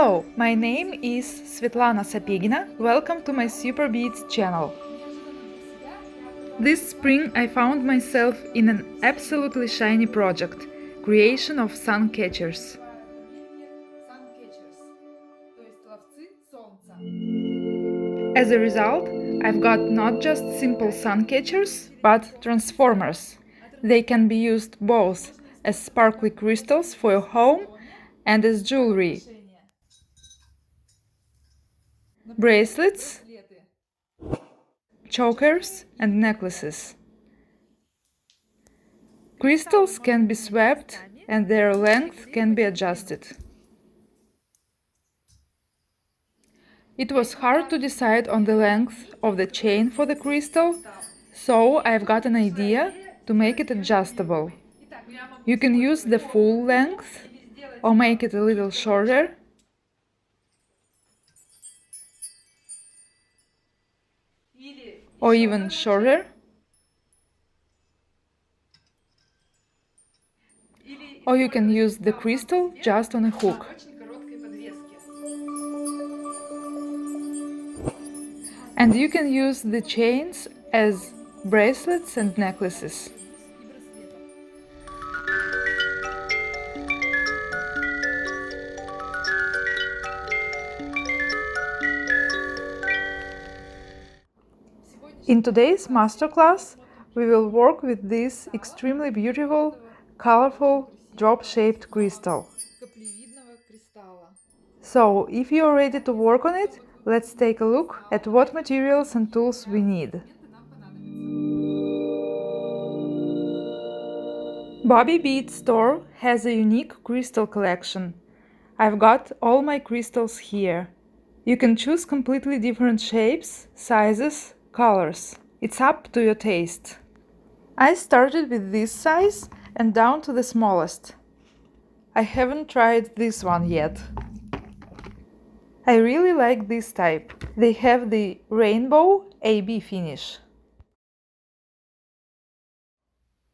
Hello, my name is Svetlana Sapegina. Welcome to my Super Beats channel. This spring I found myself in an absolutely shiny project – creation of sun catchers. As a result, I've got not just simple sun catchers, but transformers. They can be used both as sparkly crystals for your home and as jewelry. Bracelets, chokers and necklaces. Crystals can be swept and their length can be adjusted. It was hard to decide on the length of the chain for the crystal, so I've got an idea to make it adjustable. You can use the full length or make it a little shorter. Or even shorter. Or you can use the crystal just on a hook. And you can use the chains as bracelets and necklaces. In today's masterclass, we will work with this extremely beautiful, colorful, drop-shaped crystal. So, if you are ready to work on it, let's take a look at what materials and tools we need. Bobby Beads store has a unique crystal collection. I've got all my crystals here. You can choose completely different shapes, sizes, colors. It's up to your taste. I started with this size and down to the smallest. I haven't tried this one yet. I really like this type. They have the rainbow AB finish.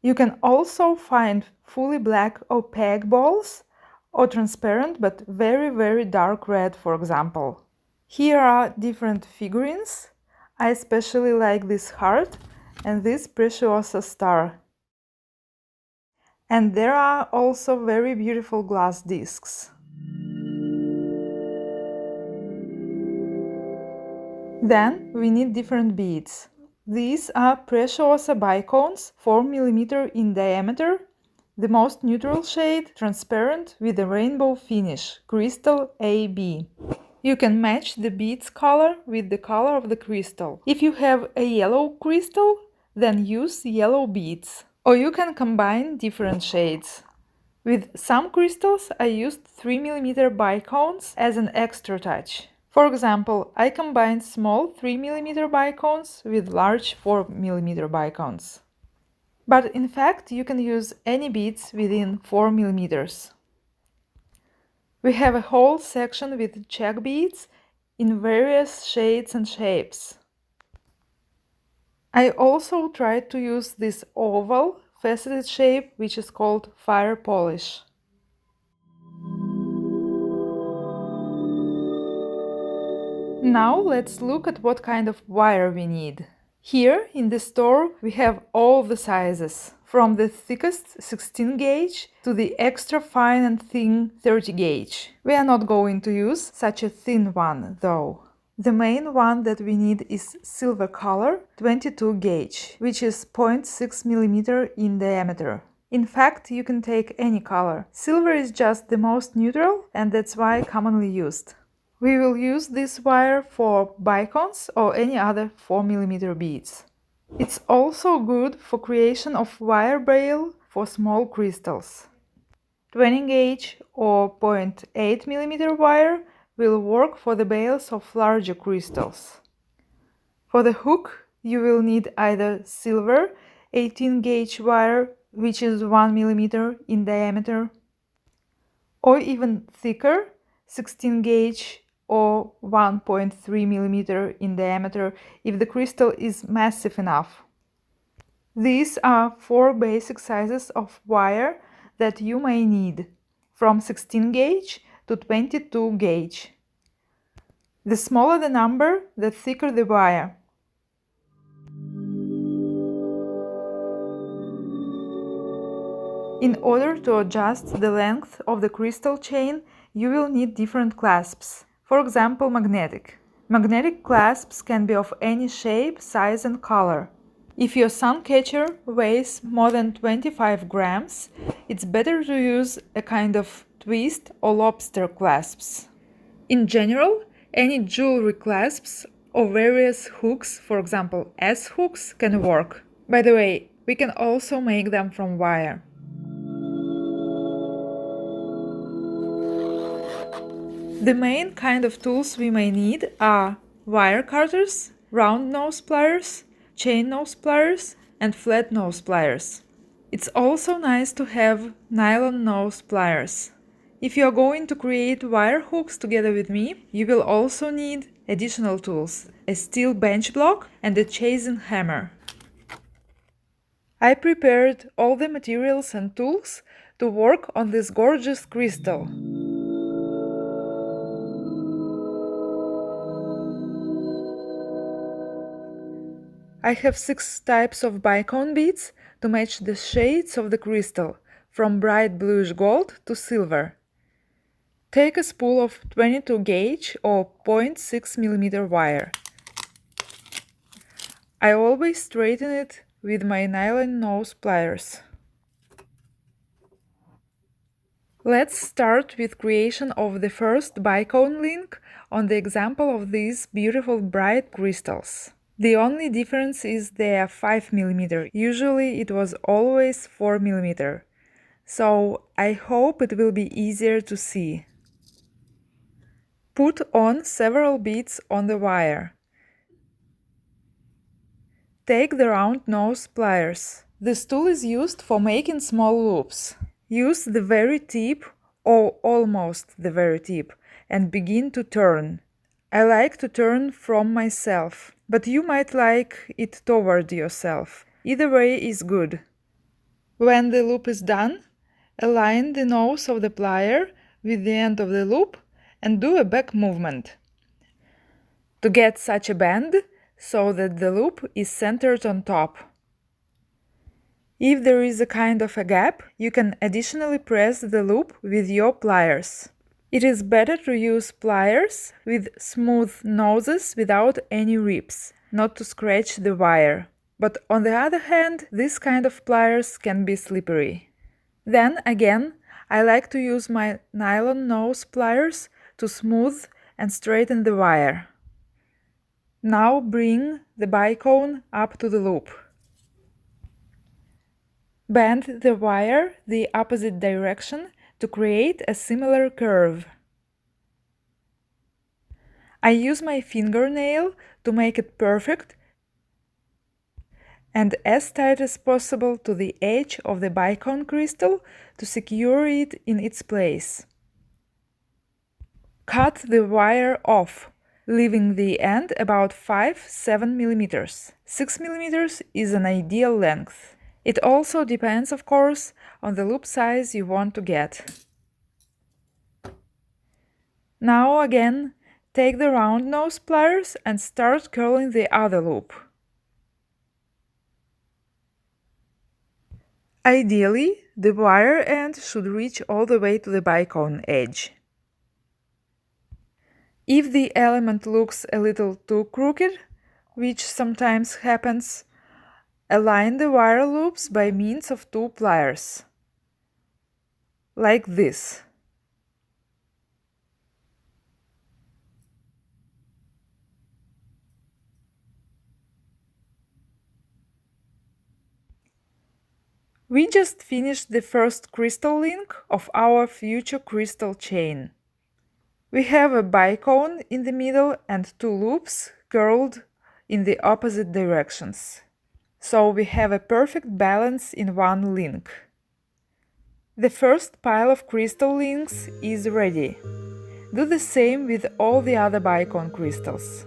You can also find fully black opaque balls or transparent but very dark red, for example. Here are different figurines. I especially like this heart and this Preciosa star. And there are also very beautiful glass discs. Then we need different beads. These are Preciosa bicones, 4 mm in diameter, the most neutral shade, transparent with a rainbow finish, crystal AB. You can match the bead's color with the color of the crystal. If you have a yellow crystal, then use yellow beads. Or you can combine different shades. With some crystals, I used 3 mm bicones as an extra touch. For example, I combined small 3 mm bicones with large 4 mm bicones. But in fact, you can use any beads within 4 mm. We have a whole section with check beads in various shades and shapes. I also tried to use this oval, faceted shape, which is called fire polish. Now let's look at what kind of wire we need. Here in the store we have all the sizes, from the thickest 16 gauge to the extra fine and thin 30 gauge. We are not going to use such a thin one though. The main one that we need is silver color 22 gauge, which is 0.6 mm in diameter. In fact, you can take any color. Silver is just the most neutral and that's why commonly used. We will use this wire for bicones or any other 4 mm beads. It's also good for creation of wire braille for small crystals. 20 gauge or 0.8 mm wire will work for the bales of larger crystals. For the hook, you will need either silver 18 gauge wire, which is 1 mm in diameter, or even thicker 16 gauge or 1.3 mm in diameter if the crystal is massive enough. These are 4 basic sizes of wire that you may need, from 16 gauge to 22 gauge. The smaller the number, the thicker the wire. In order to adjust the length of the crystal chain, you will need different clasps. For example, magnetic. Magnetic clasps can be of any shape, size and color. If your sun catcher weighs more than 25 grams, it's better to use a kind of twist or lobster clasps. In general, any jewelry clasps or various hooks, for example S-hooks, can work. By the way, we can also make them from wire. The main kind of tools we may need are wire cutters, round nose pliers, chain nose pliers and flat nose pliers. It's also nice to have nylon nose pliers. If you are going to create wire hooks together with me, you will also need additional tools, a steel bench block and a chasing hammer. I prepared all the materials and tools to work on this gorgeous crystal. I have 6 types of bicone beads to match the shades of the crystal, from bright bluish gold to silver. Take a spool of 22 gauge or 0.6 mm wire. I always straighten it with my nylon nose pliers. Let's start with creation of the first bicone link on the example of these beautiful bright crystals. The only difference is they are 5 mm. Usually it was always 4 mm. So I hope it will be easier to see. Put on several beads on the wire. Take the round nose pliers. This tool is used for making small loops. Use the very tip or almost the very tip and begin to turn. I like to turn from myself, but you might like it toward yourself. Either way is good. When the loop is done, align the nose of the plier with the end of the loop and do a back movement to get such a bend so that the loop is centered on top. If there is a kind of a gap, you can additionally press the loop with your pliers. It is better to use pliers with smooth noses without any rips, not to scratch the wire. But on the other hand, this kind of pliers can be slippery. Then again, I like to use my nylon nose pliers to smooth and straighten the wire. Now bring the bicone up to the loop. Bend the wire the opposite direction to create a similar curve. I use my fingernail to make it perfect and as tight as possible to the edge of the bicone crystal to secure it in its place. Cut the wire off, leaving the end about 5-7 mm. 6 mm is an ideal length. It also depends, of course, on the loop size you want to get. Now again, take the round nose pliers and start curling the other loop. Ideally, the wire end should reach all the way to the bicone edge. If the element looks a little too crooked, which sometimes happens, align the wire loops by means of 2 pliers, like this. We just finished the first crystal link of our future crystal chain. We have a bicone in the middle and 2 loops curled in the opposite directions. So we have a perfect balance in one link. The first pile of crystal links is ready. Do the same with all the other bicone crystals.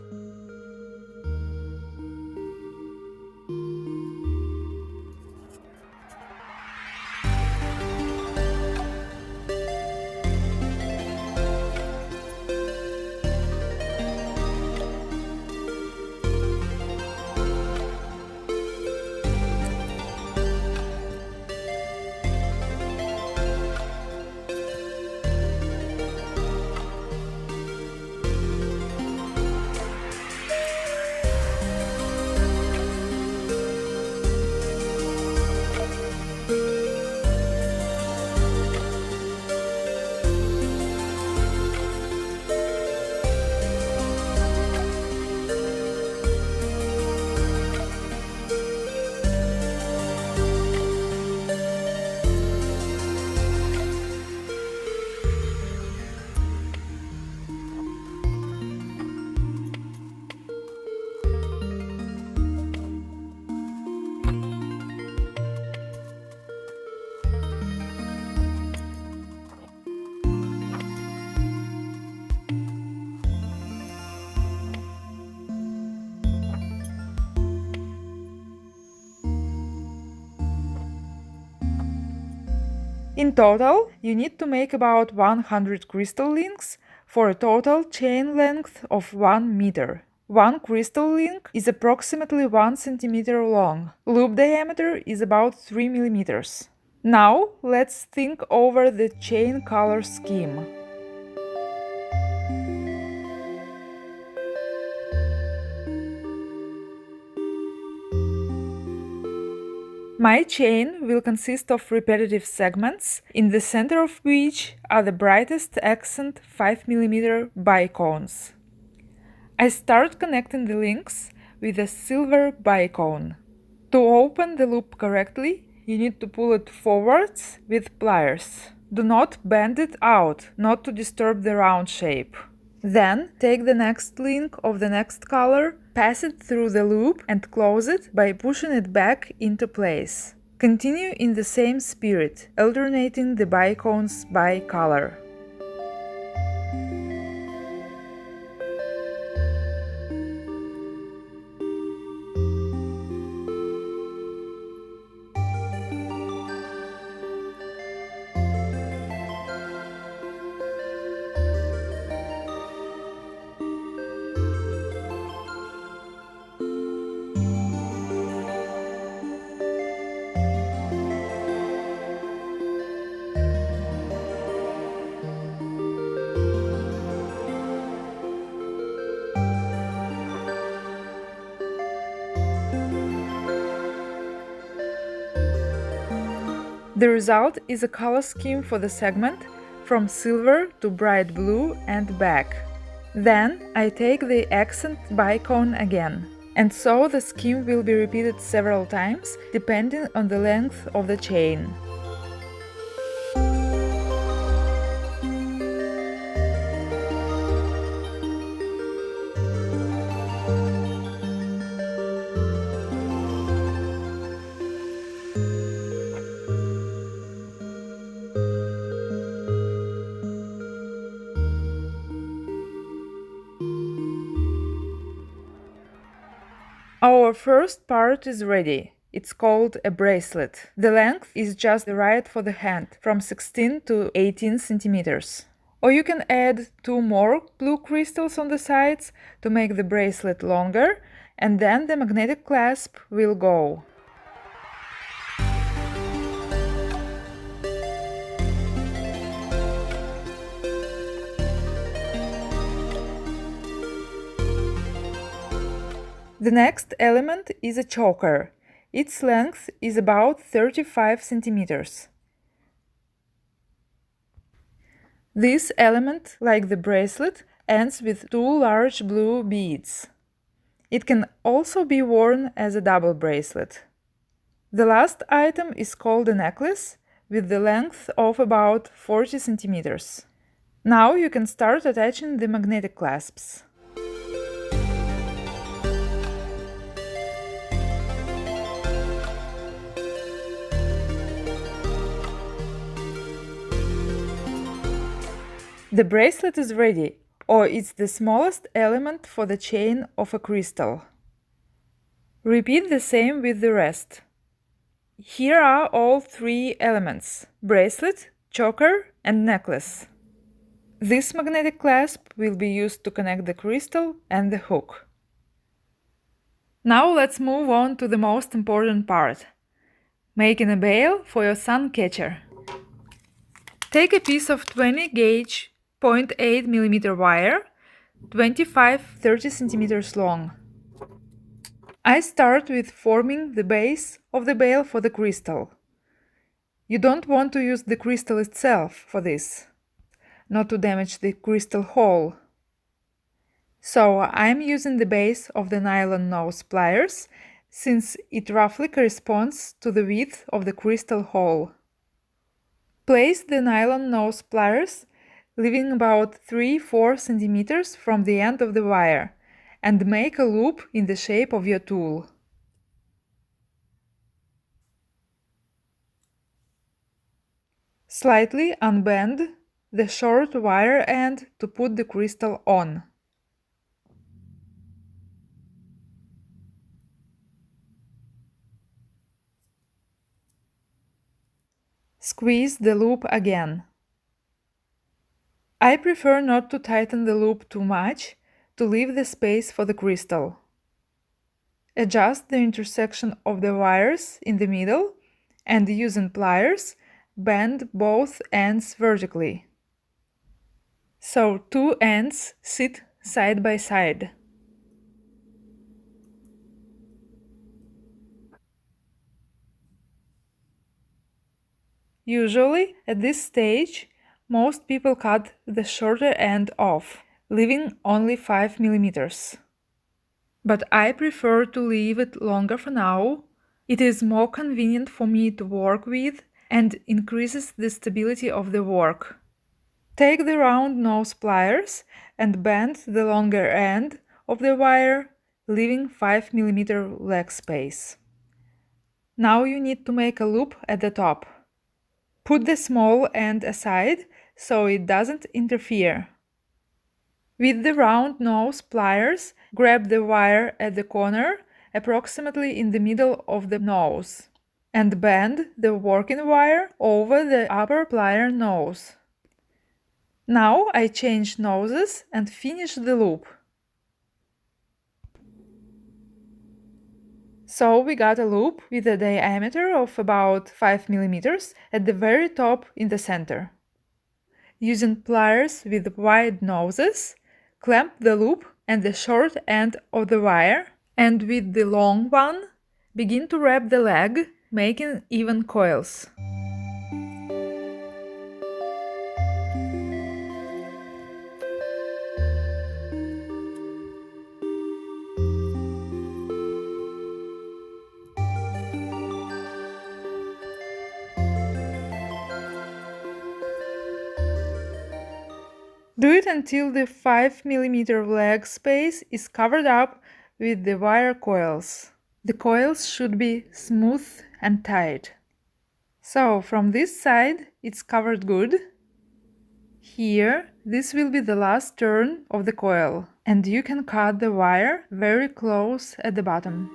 In total, you need to make about 100 crystal links for a total chain length of 1 meter. One crystal link is approximately 1 centimeter long. Loop diameter is about 3 millimeters. Now, let's think over the chain color scheme. My chain will consist of repetitive segments, in the center of which are the brightest accent 5 mm bicones. I start connecting the links with a silver bicone. To open the loop correctly, you need to pull it forwards with pliers. Do not bend it out, not to disturb the round shape. Then, take the next link of the next color, pass it through the loop and close it by pushing it back into place. Continue in the same spirit, alternating the bicones by color. The result is a color scheme for the segment from silver to bright blue and back. Then I take the accent bicone again. And so the scheme will be repeated several times depending on the length of the chain. Our first part is ready. It's called a bracelet. The length is just right for the hand, from 16 to 18 centimeters. Or you can add 2 more blue crystals on the sides to make the bracelet longer, and then the magnetic clasp will go. The next element is a choker. Its length is about 35 centimeters. This element, like the bracelet, ends with 2 large blue beads. It can also be worn as a double bracelet. The last item is called a necklace, with the length of about 40 centimeters. Now you can start attaching the magnetic clasps. The bracelet is ready, or it's the smallest element for the chain of a crystal. Repeat the same with the rest. Here are all 3 elements: bracelet, choker, and necklace. This magnetic clasp will be used to connect the crystal and the hook. Now let's move on to the most important part: making a bail for your sun catcher. Take a piece of 20 gauge 0.8 mm wire, 25-30 centimeters long. I start with forming the base of the bail for the crystal. You don't want to use the crystal itself for this, not to damage the crystal hole. So I'm using the base of the nylon nose pliers, since it roughly corresponds to the width of the crystal hole. Place the nylon nose pliers leaving about 3-4 centimeters from the end of the wire, and make a loop in the shape of your tool. Slightly unbend the short wire end to put the crystal on. Squeeze the loop again. I prefer not to tighten the loop too much, to leave the space for the crystal. Adjust the intersection of the wires in the middle and using pliers, bend both ends vertically. So two ends sit side by side. Usually, at this stage, most people cut the shorter end off, leaving only 5 mm. But I prefer to leave it longer for now. It is more convenient for me to work with and increases the stability of the work. Take the round nose pliers and bend the longer end of the wire, leaving 5 mm leg space. Now you need to make a loop at the top. Put the small end aside so it doesn't interfere. With the round nose pliers, grab the wire at the corner, approximately in the middle of the nose, and bend the working wire over the upper plier nose. Now I change noses and finish the loop. So we got a loop with a diameter of about 5 mm at the very top in the center. Using pliers with wide noses, clamp the loop and the short end of the wire, and with the long one, begin to wrap the leg, making even coils. Do it until the 5 mm leg space is covered up with the wire coils. The coils should be smooth and tight. So from this side it's covered good. Here this will be the last turn of the coil, and you can cut the wire very close at the bottom.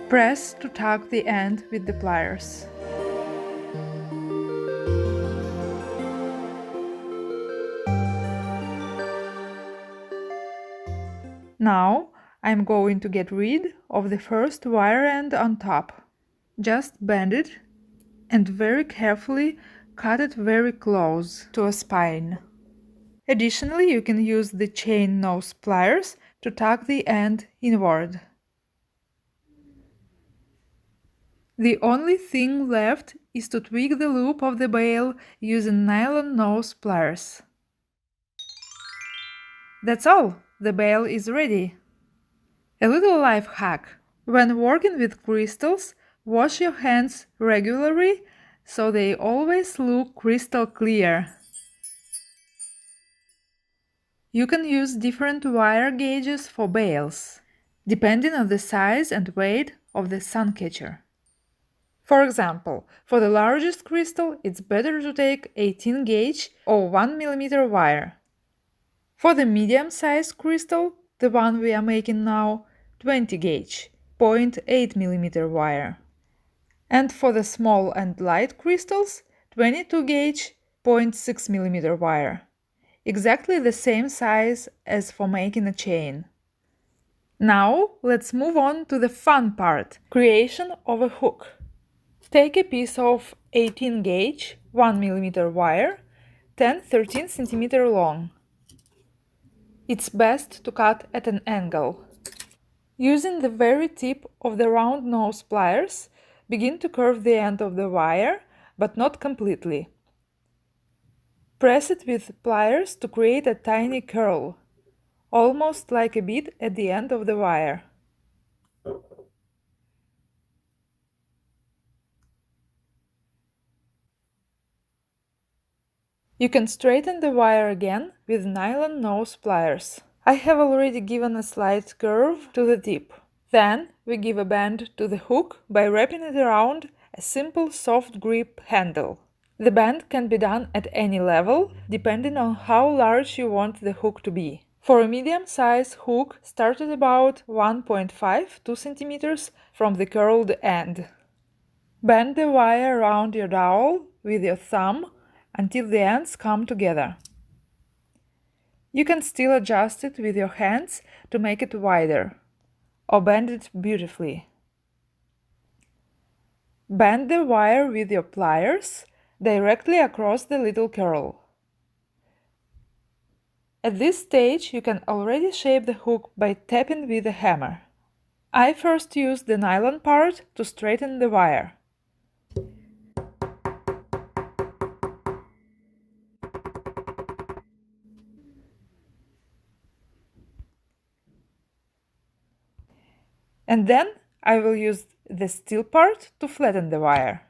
Press to tuck the end with the pliers. Now I'm going to get rid of the first wire end on top. Just bend it and very carefully cut it very close to a spine. Additionally, you can use the chain nose pliers to tuck the end inward. The only thing left is to tweak the loop of the bail using nylon nose pliers. That's all! The bail is ready. A little life hack. When working with crystals, wash your hands regularly so they always look crystal clear. You can use different wire gauges for bails, depending on the size and weight of the sun catcher. For example, for the largest crystal, it's better to take 18 gauge or 1 mm wire. For the medium-sized crystal, the one we are making now, 20 gauge, 0.8 mm wire. And for the small and light crystals, 22 gauge, 0.6 mm wire. Exactly the same size as for making a chain. Now let's move on to the fun part, creation of a hook. Take a piece of 18 gauge, 1 mm wire, 10-13 cm long. It's best to cut at an angle. Using the very tip of the round nose pliers, begin to curve the end of the wire, but not completely. Press it with pliers to create a tiny curl, almost like a bead at the end of the wire. You can straighten the wire again with nylon nose pliers. I have already given a slight curve to the tip. Then we give a bend to the hook by wrapping it around a simple soft grip handle. The bend can be done at any level, depending on how large you want the hook to be. For a medium-sized hook, start at about 1.5–2 centimeters from the curled end. Bend the wire around your dowel with your thumb until the ends come together. You can still adjust it with your hands to make it wider, or bend it beautifully. Bend the wire with your pliers directly across the little curl. At this stage, you can already shape the hook by tapping with a hammer. I first use the nylon part to straighten the wire. And then I will use the steel part to flatten the wire.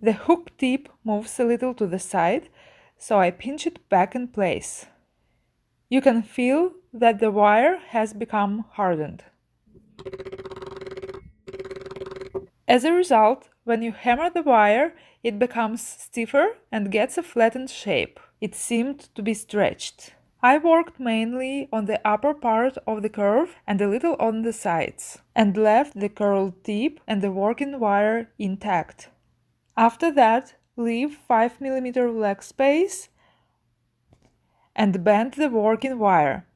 The hook tip moves a little to the side, so I pinch it back in place. You can feel that the wire has become hardened. As a result, when you hammer the wire, it becomes stiffer and gets a flattened shape. It seemed to be stretched. I worked mainly on the upper part of the curve and a little on the sides, and left the curled tip and the working wire intact. After that, leave 5 mm leg space and bend the working wire.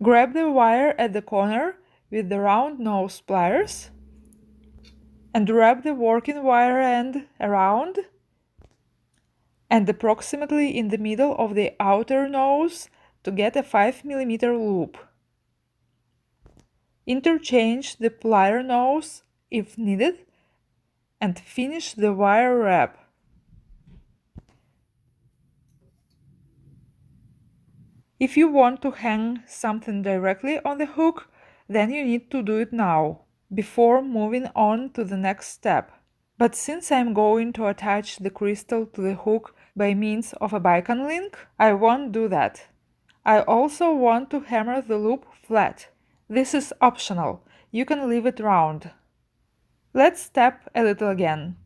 Grab the wire at the corner with the round nose pliers and wrap the working wire end around and approximately in the middle of the outer nose to get a 5 mm loop. Interchange the plier nose if needed and finish the wire wrap. If you want to hang something directly on the hook, then you need to do it now, before moving on to the next step. But since I'm going to attach the crystal to the hook by means of a bicon link, I won't do that. I also want to hammer the loop flat. This is optional, you can leave it round. Let's tap a little again.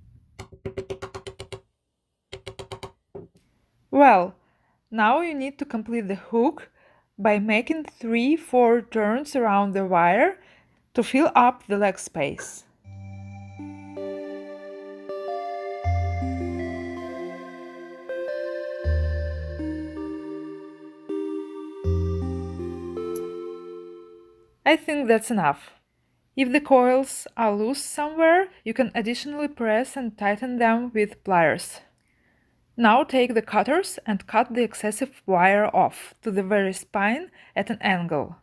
Well, now you need to complete the hook by making 3–4 turns around the wire to fill up the leg space. I think that's enough. If the coils are loose somewhere, you can additionally press and tighten them with pliers. Now take the cutters and cut the excessive wire off to the very spine at an angle.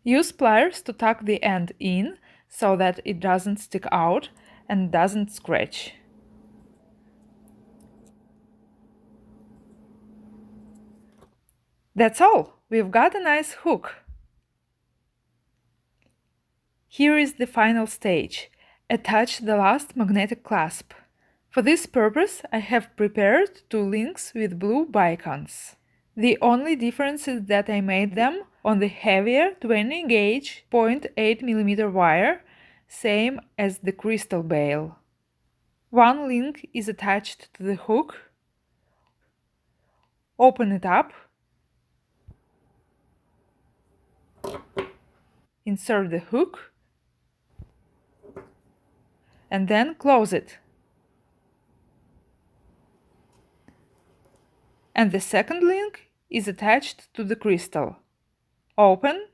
Use pliers to tuck the end in so that it doesn't stick out and doesn't scratch. That's all! We've got a nice hook! Here is the final stage. Attach the last magnetic clasp. For this purpose, I have prepared 2 links with blue bicons. The only difference is that I made them on the heavier 20 gauge 0.8 mm wire, same as the crystal bail. One link is attached to the hook. Open it up. Insert the hook. And then close it. And the second link is attached to the crystal. Open.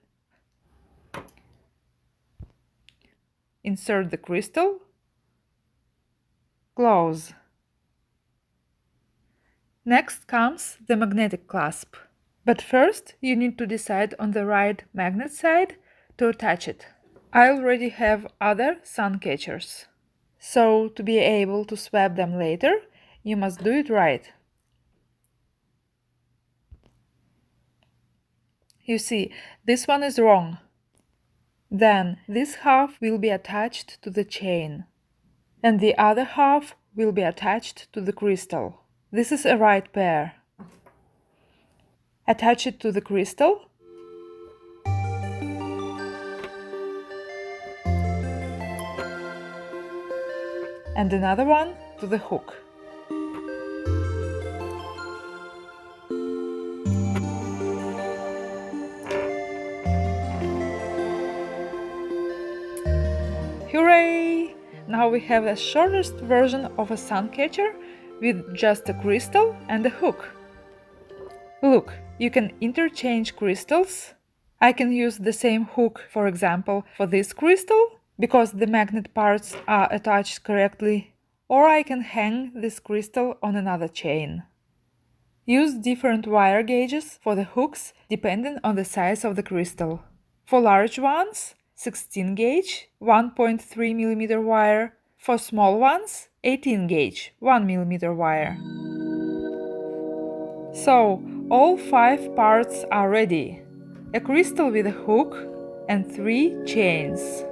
Insert the crystal. Close. Next comes the magnetic clasp. But first you need to decide on the right magnet side to attach it. I already have other sun catchers. So to be able to swap them later, you must do it right. You see, this one is wrong. Then this half will be attached to the chain, and the other half will be attached to the crystal. This is a right pair. Attach it to the crystal. And another one to the hook. Hooray! Now we have the shortest version of a sun catcher with just a crystal and a hook. Look, you can interchange crystals. I can use the same hook, for example, for this crystal, because the magnet parts are attached correctly, or I can hang this crystal on another chain. Use different wire gauges for the hooks depending on the size of the crystal. For large ones, 16 gauge, 1.3 mm wire. For small ones, 18 gauge, 1 mm wire. So, all 5 parts are ready. A crystal with a hook and 3 chains.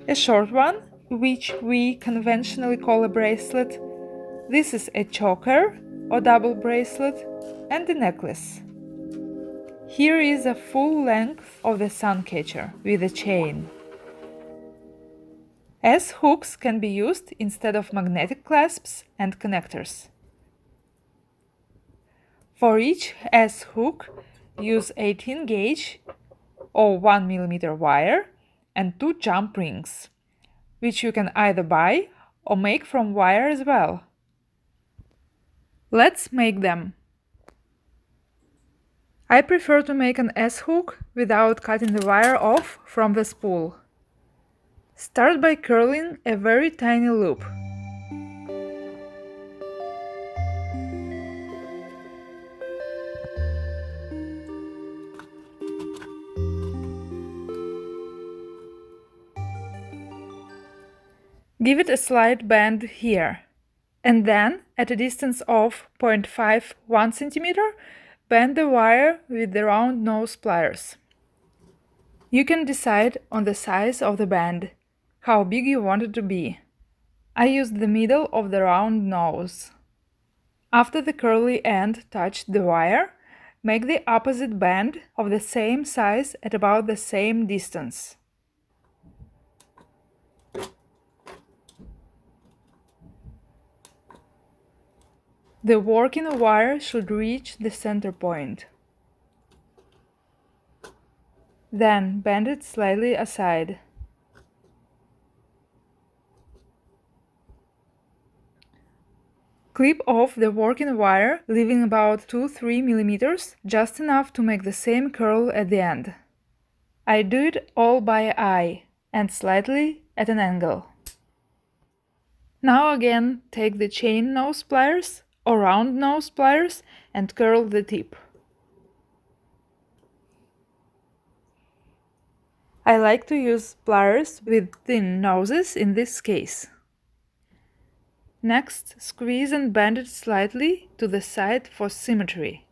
A short one, which we conventionally call a bracelet. This is a choker or double bracelet, and a necklace. Here is a full length of the sun catcher with a chain. S-hooks can be used instead of magnetic clasps and connectors. For each S-hook, use 18 gauge or 1 mm wire and 2 jump rings, which you can either buy or make from wire as well. Let's make them. I prefer to make an S-hook without cutting the wire off from the spool. Start by curling a very tiny loop. Give it a slight bend here, and then, at a distance of 0.51 cm, bend the wire with the round nose pliers. You can decide on the size of the bend, how big you want it to be. I used the middle of the round nose. After the curly end touched the wire, make the opposite bend of the same size at about the same distance. The working wire should reach the center point. Then bend it slightly aside. Clip off the working wire, leaving about 2-3 mm, just enough to make the same curl at the end. I do it all by eye and slightly at an angle. Now again take the chain nose pliers or round nose pliers and curl the tip. I like to use pliers with thin noses in this case. Next, squeeze and bend it slightly to the side for symmetry.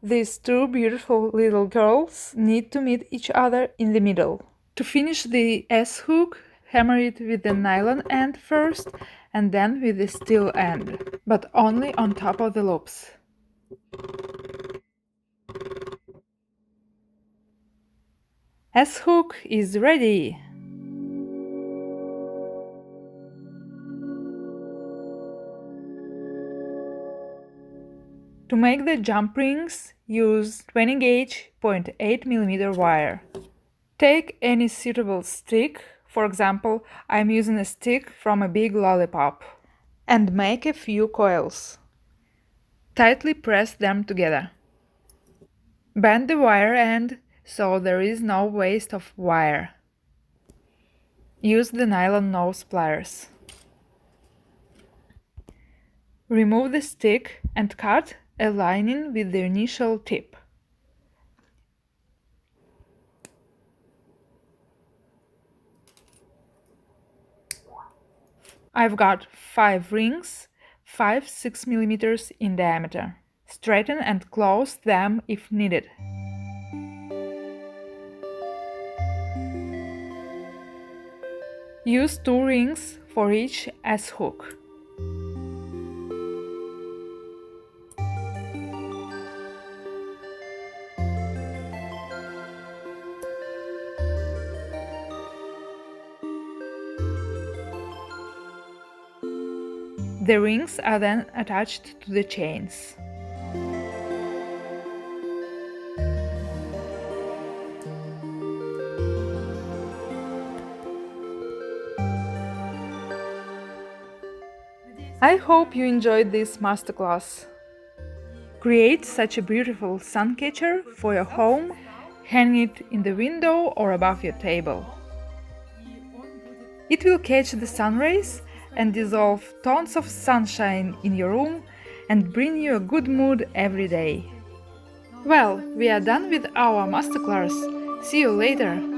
These two beautiful little girls need to meet each other in the middle. To finish the S-hook, hammer it with the nylon end first and then with the steel end, but only on top of the loops. S-hook is ready! To make the jump rings, use 20 gauge 0.8 mm wire. Take any suitable stick, for example, I'm using a stick from a big lollipop, and make a few coils. Tightly press them together. Bend the wire end so there is no waste of wire. Use the nylon nose pliers. Remove the stick and cut a lining with the initial tip. I've got 5 rings, 5-6 mm in diameter. Straighten and close them if needed. Use 2 rings for each S-hook. The rings are then attached to the chains. I hope you enjoyed this masterclass. Create such a beautiful sun catcher for your home, hang it in the window or above your table. It will catch the sun rays and dissolve tons of sunshine in your room and bring you a good mood every day. Well, we are done with our masterclass. See you later!